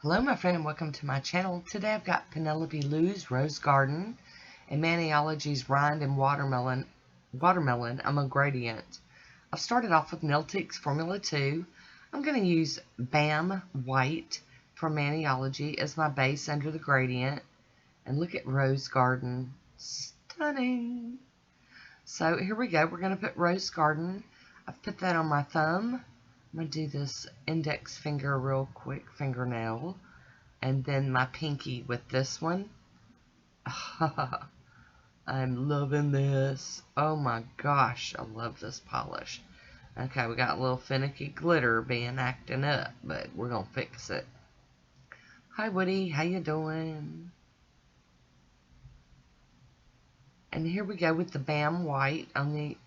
Hello my friend and welcome to my channel. Today I've got Penelope Lou's Rose Garden and Maniology's Rind and Watermelon I'm a gradient. I've started off with Nailtiques Formula 2. I'm going to use Bam White from Maniology as my base under the gradient. And look at Rose Garden. Stunning! So here we go. We're going to put Rose Garden. I've put that on my thumb. I'm going to do this index finger real quick, fingernail. And then my pinky with this one. I'm loving this. Oh my gosh, I love this polish. Okay, we got a little finicky glitter being acting up, but we're going to fix it. Hi Woody, how you doing? And here we go with the Bam White on the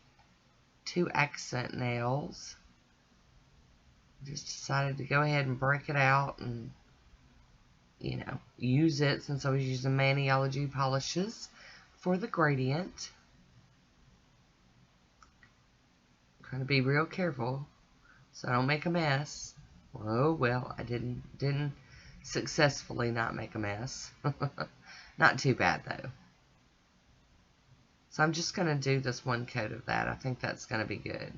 2 accent nails. Just decided to go ahead and break it out and use it since I was using Maniology polishes for the gradient. I'm trying to be real careful so I don't make a mess. Oh well, I didn't successfully not make a mess. Not too bad though. So I'm just going to do this one coat of that. I think that's going to be good.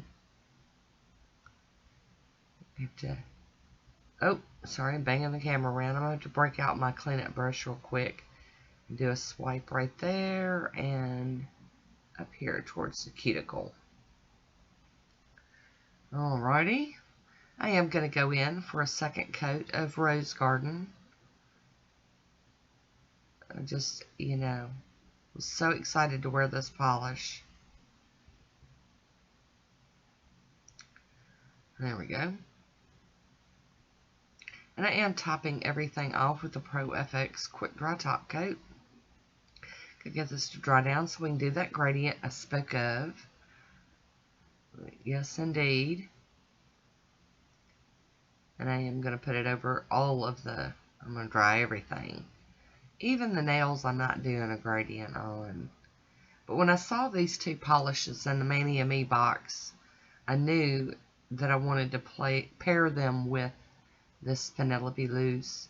Oh, sorry, I'm banging the camera around. I'm going to have to break out my cleanup brush real quick and do a swipe right there and up here towards the cuticle. Alrighty. I am going to go in for a second coat of Rose Garden. I just, was so excited to wear this polish. There we go. And I am topping everything off with the Pro FX Quick Dry Top Coat. Could get this to dry down so we can do that gradient I spoke of. Yes, indeed. And I am going to put it over all of the, I'm going to dry everything. Even the nails I'm not doing a gradient on. But when I saw these 2 polishes in the Mania Me box, I knew that I wanted to pair them with this Penelope Lou's,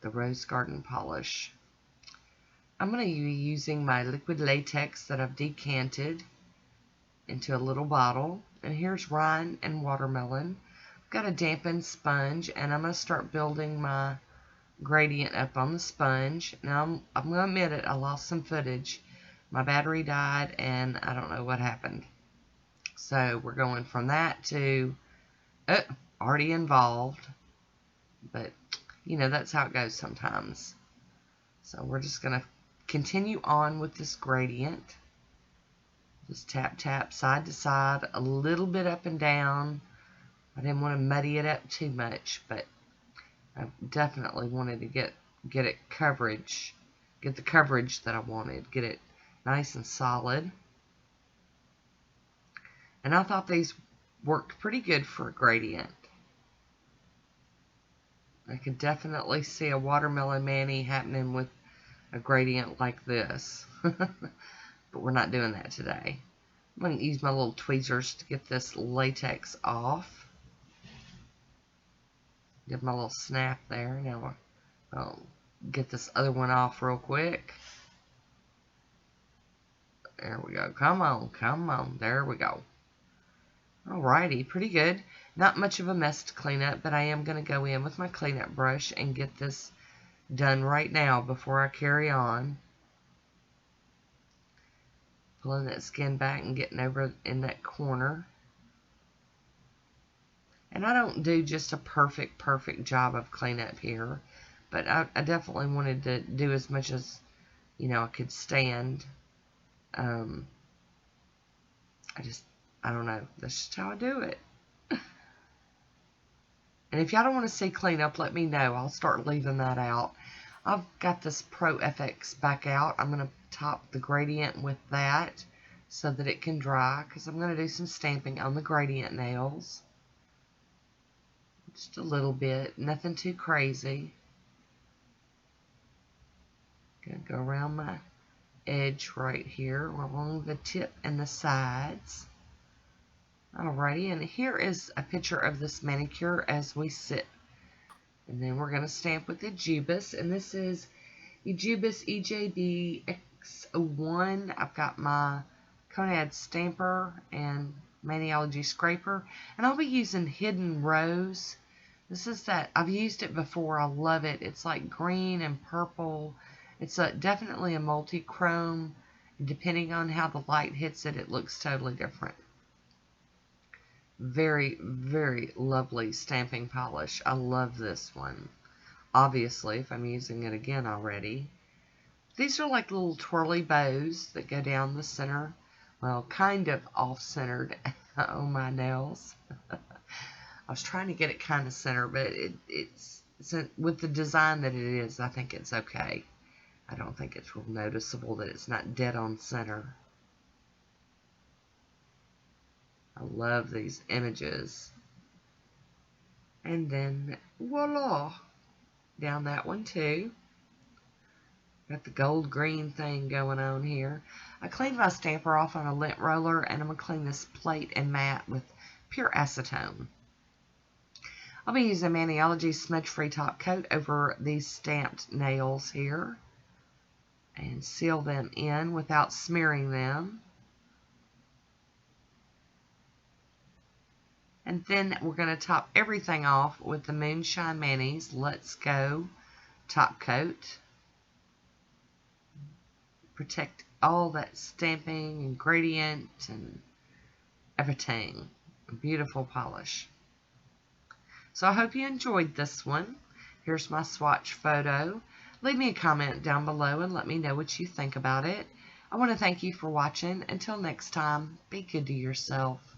the Rose Garden polish. I'm going to be using my liquid latex that I've decanted into a little bottle. And here's Rind and Watermelon. I've got a dampened sponge and I'm going to start building my gradient up on the sponge. Now I'm going to admit it, I lost some footage. My battery died and I don't know what happened. So we're going from that to already involved. But, that's how it goes sometimes. So we're just going to continue on with this gradient. Just tap, tap, side to side, a little bit up and down. I didn't want to muddy it up too much, but I definitely wanted to get it coverage. Get the coverage that I wanted. Get it nice and solid. And I thought these worked pretty good for a gradient. I could definitely see a watermelon mani happening with a gradient like this. But we're not doing that today. I'm going to use my little tweezers to get this latex off. Give my little snap there. Now I'll get this other one off real quick. There we go. Come on, come on. There we go. Alrighty, pretty good. Not much of a mess to clean up, but I am going to go in with my cleanup brush and get this done right now before I carry on. Pulling that skin back and getting over in that corner. And I don't do just a perfect job of cleanup here, but I definitely wanted to do as much as, I could stand. I don't know. That's just how I do it. And if y'all don't want to see cleanup, let me know. I'll start leaving that out. I've got this Pro FX back out. I'm going to top the gradient with that so that it can dry, because I'm going to do some stamping on the gradient nails. Just a little bit. Nothing too crazy. Going to go around my edge right here along the tip and the sides. Alrighty, and here is a picture of this manicure as we sit And then we're going to stamp with Ejiubas, and this is Ejiubas EJB-X01. I've got my Conad stamper and Maniology scraper, and I'll be using Hidden Rose. This is that, I've used it before, I love it. It's like green and purple. It's definitely a multi-chrome. Depending on how the light hits it, it looks totally different. Very, very lovely stamping polish. I love this one. Obviously, if I'm using it again already. These are like little twirly bows that go down the center. Well, kind of off-centered on my nails. I was trying to get it kind of centered, but it's with the design that it is, I think it's okay. I don't think it's real noticeable that it's not dead on center. I love these images. And then, voila! Down that one too. Got the gold green thing going on here. I cleaned my stamper off on a lint roller, and I'm going to clean this plate and mat with pure acetone. I'll be using Maniology smudge-free top coat over these stamped nails here and seal them in without smearing them. And then we're going to top everything off with the Moonshine Manis Let's Go top coat. Protect all that stamping and gradient and everything. A beautiful polish. So I hope you enjoyed this one. Here's my swatch photo. Leave me a comment down below and let me know what you think about it. I want to thank you for watching. Until next time, be good to yourself.